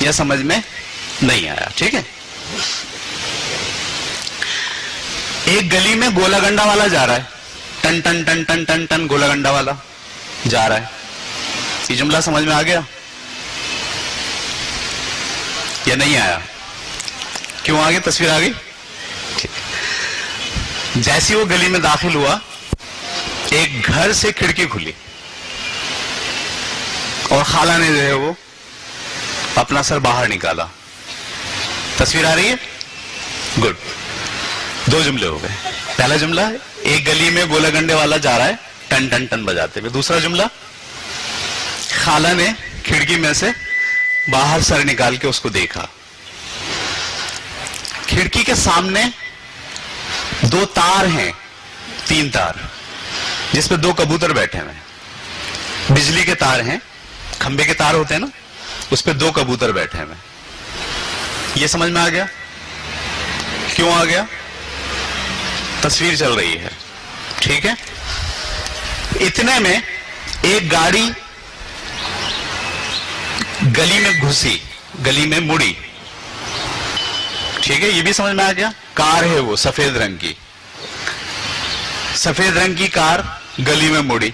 یا سمجھ میں نہیں آیا؟ ٹھیک ہے. ایک گلی میں گولا گنڈا والا جا رہا ہے, ٹن ٹن ٹن ٹن ٹن ٹن گولا گنڈا والا جا رہا ہے. یہ جملہ سمجھ میں آ گیا یا نہیں آیا؟ کیوں آگے تصویر آ گئی؟ جیسی وہ گلی میں داخل ہوا, ایک گھر سے کھڑکی کھلی اور خالہ نے جو ہے وہ اپنا سر باہر نکالا. تصویر آ رہی ہے؟ گڈ. دو جملے ہو گئے. پہلا جملہ, ایک گلی میں گولا گنڈے والا جا رہا ہے ٹن ٹن ٹن بجاتے ہوئے. دوسرا جملہ, خالہ نے کھڑکی میں سے باہر سر نکال کے اس کو دیکھا. کھڑکی کے سامنے دو تار ہیں, 3 تار, جس پہ 2 کبوتر بیٹھے ہوئے ہیں. بجلی کے تار ہیں, کھمبے کے تار ہوتے ہیں نا, اس پہ 2 کبوتر بیٹھے ہوئے ہیں. یہ سمجھ میں آ گیا؟ کیوں آ گیا؟ تصویر چل رہی ہے. ٹھیک ہے. اتنے میں ایک گاڑی گلی میں گھسی, گلی میں مڑی. ٹھیک ہے, یہ بھی سمجھ میں آ گیا. کار ہے وہ سفید رنگ کی, سفید رنگ کی کار گلی میں مڑی.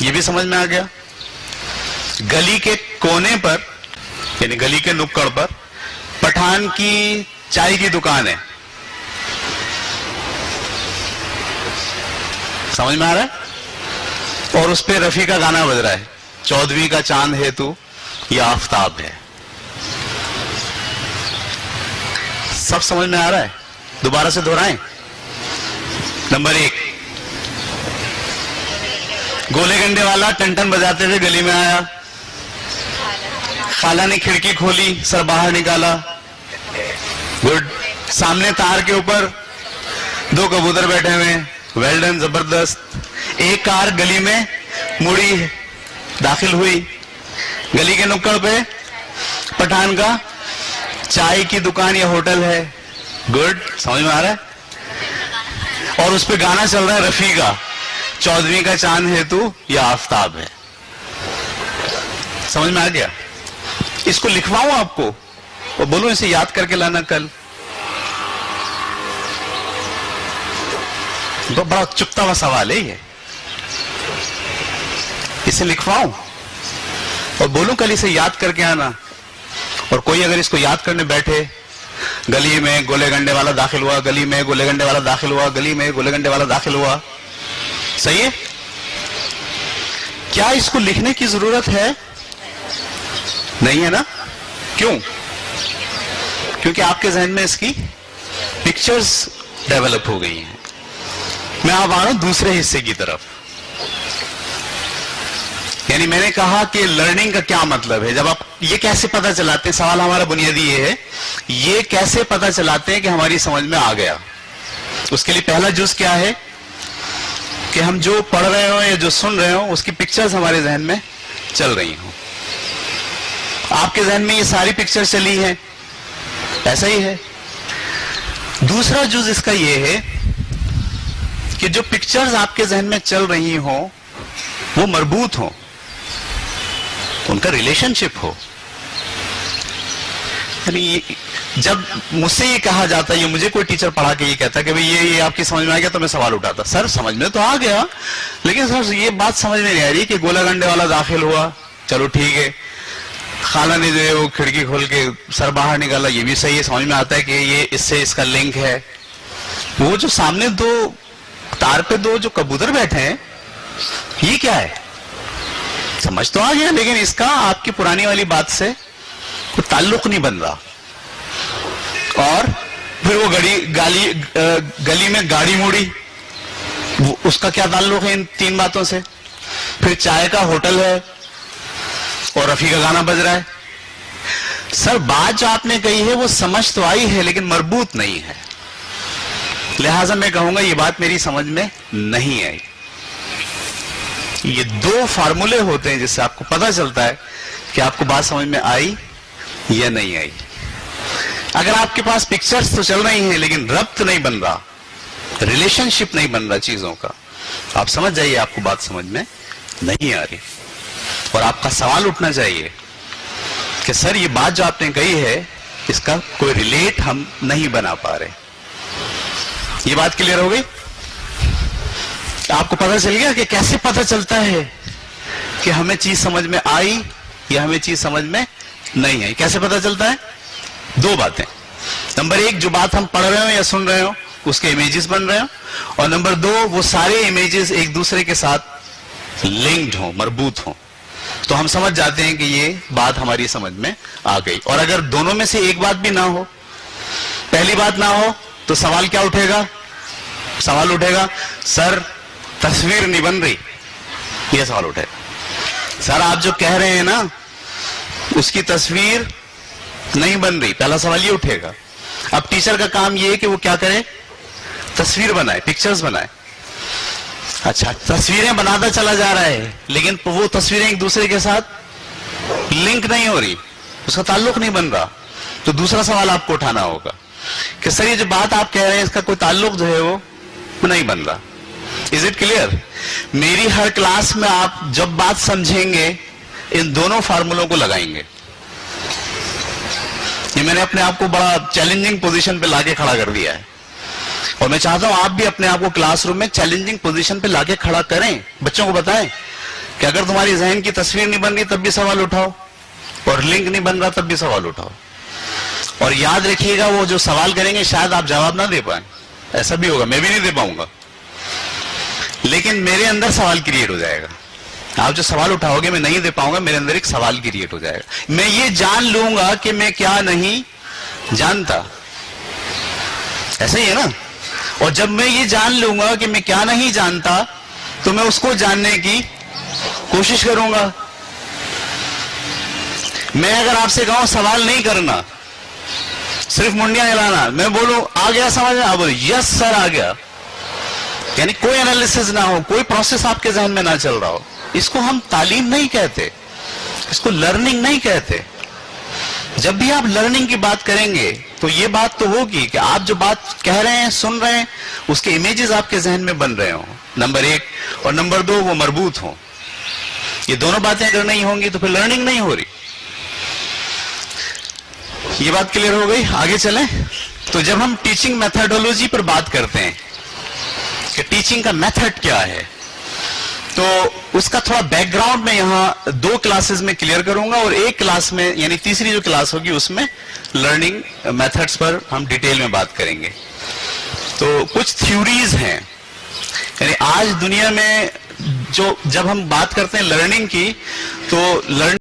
یہ بھی سمجھ میں آ گیا. گلی کے کونے پر, یعنی گلی کے نکڑ پر پٹھان کی چائے کی دکان ہے. سمجھ میں آ رہا ہے؟ اور اس پہ رفیع کا گانا بج رہا ہے, 14ویں کا چاند ہے تو یہ آفتاب ہے. سب سمجھ میں آ رہا ہے؟ دوبارہ سے دہرائیں. نمبر 1, گولے گنڈے والا ٹن ٹن بجاتے ہوئے گلی میں آیا. خالہ نے کھڑکی کھولی, سر باہر نکالا. گڈ. سامنے تار کے اوپر 2 کبوتر بیٹھے ہوئے ہیں. ویل ڈن, زبردست. ایک کار گلی میں مڑی, داخل ہوئی. گلی کے نکڑ پہ پٹھان کا چائے کی دکان یا ہوٹل ہے. گڈ. سمجھ میں آ رہا ہے؟ اور اس پہ گانا چل رہا ہے رفیع کا, 14ویں کا چاند ہے تو یہ آفتاب ہے. سمجھ میں آ گیا؟ اس کو لکھواؤں آپ کو اور بولوں اسے یاد کر کے لانا کل. تو بڑا چپتا ہوا سوال ہے یہ. اسے لکھواؤں اور بولوں کل اسے یاد کر کے آنا. اور کوئی اگر اس کو یاد کرنے بیٹھے, گلی میں گولے گنڈے والا داخل ہوا, گلی میں گولے گنڈے والا داخل ہوا, گلی میں گولے گنڈے والا داخل ہوا. صحیح ہے؟ کیا اس کو لکھنے کی ضرورت ہے؟ نہیں ہے نا. کیوں؟ کیونکہ آپ کے ذہن میں اس کی پکچرز ڈیولپ ہو گئی ہیں. میں اب آ رہا ہوں دوسرے حصے کی طرف. یعنی میں نے کہا کہ لرننگ کا کیا مطلب ہے. جب آپ یہ کیسے پتا چلاتے ہیں, سوال ہمارا بنیادی یہ ہے, یہ کیسے پتا چلاتے ہیں کہ ہماری سمجھ میں آ گیا. اس کے لیے پہلا جز کیا ہے کہ ہم جو پڑھ رہے ہوں یا جو سن رہے ہوں اس کی پکچرز ہمارے ذہن میں چل رہی ہوں. آپ کے ذہن میں یہ ساری پکچر چلی ہیں, ایسا ہی ہے. دوسرا جز اس کا یہ ہے کہ جو پکچرز آپ کے ذہن میں چل رہی ہوں وہ مربوط ہوں, ان کا ریلیشن شپ ہو. یعنی جب مجھ سے یہ کہا جاتا ہے, یہ مجھے کوئی ٹیچر پڑھا کے یہ کہتا ہے کہ یہ آپ کی سمجھ میں آ گیا, تو میں سوال اٹھاتا, سر سمجھ میں تو آ گیا لیکن سر یہ بات سمجھ میں نہیں آ رہی کہ گولا گنڈے والا داخل ہوا, چلو ٹھیک ہے. خالہ نے جو ہے وہ کھڑکی کھول کے سر باہر نکالا, یہ بھی صحیح ہے, سمجھ میں آتا ہے کہ یہ اس سے اس کا لنک ہے. وہ جو سامنے 2 تار پہ 2 جو کبوتر بیٹھے ہیں, یہ کیا ہے؟ سمجھ تو آ گیا لیکن اس کا آپ کی پرانی والی بات سے کوئی تعلق نہیں بن رہا. اور پھر وہ گلی میں گاڑی موڑی, اس کا کیا تعلق ہے ان 3 باتوں سے؟ پھر چائے کا ہوٹل ہے اور رفیع کا گانا بج رہا ہے. سر بات جو آپ نے کہی ہے وہ سمجھ تو آئی ہے لیکن مربوط نہیں ہے. لہٰذا میں کہوں گا یہ بات میری سمجھ میں نہیں آئی. یہ 2 فارمولے ہوتے ہیں جس سے آپ کو پتا چلتا ہے کہ آپ کو بات سمجھ میں آئی یا نہیں آئی. اگر آپ کے پاس پکچرز تو چل رہی ہیں لیکن ربط نہیں بن رہا, ریلیشن شپ نہیں بن رہا چیزوں کا, آپ سمجھ جائیے آپ کو بات سمجھ میں نہیں آ رہی. اور آپ کا سوال اٹھنا چاہیے کہ سر یہ بات جو آپ نے کہی ہے اس کا کوئی ریلیٹ ہم نہیں بنا پا رہے. یہ بات کلیئر ہو گئی؟ آپ کو پتہ چل گیا کہ کیسے پتہ چلتا ہے کہ ہمیں چیز سمجھ میں آئی یا ہمیں چیز سمجھ میں نہیں آئی. کیسے پتہ چلتا ہے؟ دو باتیں. نمبر ایک، جو بات ہم پڑھ رہے ہوں یا سن رہے ہوں اس کے امیجز بن رہے ہوں، اور نمبر دو، وہ سارے امیجز ایک دوسرے کے ساتھ لنکڈ ہوں، مربوط ہوں، تو ہم سمجھ جاتے ہیں کہ یہ بات ہماری سمجھ میں آ گئی. اور اگر دونوں میں سے ایک بات بھی نہ ہو، پہلی بات نہ ہو، تو سوال کیا اٹھے گا؟ سوال اٹھے گا سر تصویر نہیں بن رہی. یہ سوال اٹھے گا. سر آپ جو کہہ رہے ہیں نا اس کی تصویر نہیں بن رہی. پہلا سوال یہ اٹھے گا. اب ٹیچر کا کام یہ ہے کہ وہ کیا کرے؟ تصویر بنائے، پکچرز بنائے. اچھا، تصویریں بناتا چلا جا رہا ہے لیکن وہ تصویریں ایک دوسرے کے ساتھ لنک نہیں ہو رہی، اس کا تعلق نہیں بن رہا. تو دوسرا سوال آپ کو اٹھانا ہوگا کہ سر یہ جو بات آپ کہہ رہے ہیں اس کا کوئی تعلق جو ہے وہ نہیں بن رہا. Is it clear? میری ہر کلاس میں آپ جب بات سمجھیں گے ان دونوں فارمولوں کو لگائیں گے. یہ میں نے اپنے آپ کو بڑا چیلنجنگ پوزیشن پہ لا کے کھڑا کر دیا ہے، اور میں چاہتا ہوں آپ بھی اپنے آپ کو کلاس روم میں چیلنجنگ پوزیشن پہ لا کے کھڑا کریں. بچوں کو بتائیں کہ اگر تمہاری ذہن کی تصویر نہیں بن رہی تب بھی سوال اٹھاؤ، اور لنک نہیں بن رہا تب بھی سوال اٹھاؤ. اور یاد رکھیے گا وہ جو سوال کریں گے شاید آپ جواب نہ دے پائیں، ایسا بھی ہوگا، میں بھی نہیں دے پاؤں گا، لیکن میرے اندر سوال کریٹ ہو جائے گا. آپ جو سوال اٹھاؤ گے میں نہیں دے پاؤں گا، میرے اندر ایک سوال کریٹ ہو جائے گا. میں یہ جان لوں گا کہ میں کیا نہیں جانتا. ایسا ہی ہے نا؟ اور جب میں یہ جان لوں گا کہ میں کیا نہیں جانتا تو میں اس کو جاننے کی کوشش کروں گا. میں اگر آپ سے کہوں سوال نہیں کرنا، صرف منڈیاں ہلانا، میں بولوں آ گیا سمجھ میں، آپ بولو یس سر آ گیا، یعنی کوئی انالیسس نہ ہو، کوئی پروسیس آپ کے ذہن میں نہ چل رہا ہو، اس کو ہم تعلیم نہیں کہتے، اس کو لرننگ نہیں کہتے. جب بھی آپ لرننگ کی بات کریں گے تو یہ بات تو ہوگی کہ آپ جو بات کہہ رہے ہیں، سن رہے ہیں، اس کے امیجز آپ کے ذہن میں بن رہے ہوں، نمبر ایک، اور نمبر دو وہ مربوط ہوں. یہ دونوں باتیں اگر نہیں ہوں گی تو پھر لرننگ نہیں ہو رہی. یہ بات کلیئر ہو گئی؟ آگے چلیں. تو جب ہم ٹیچنگ میتھڈولوجی پر بات کرتے ہیں کہ ٹیچنگ کا میتھڈ کیا ہے، تو اس کا تھوڑا بیک گراؤنڈ میں یہاں دو کلاسز میں کلیئر کروں گا، اور ایک کلاس میں یعنی تیسری جو کلاس ہوگی اس میں لرننگ میتھڈز پر ہم ڈیٹیل میں بات کریں گے. تو کچھ تھیوریز ہیں، یعنی آج دنیا میں جب ہم بات کرتے ہیں لرننگ کی تو لرننگ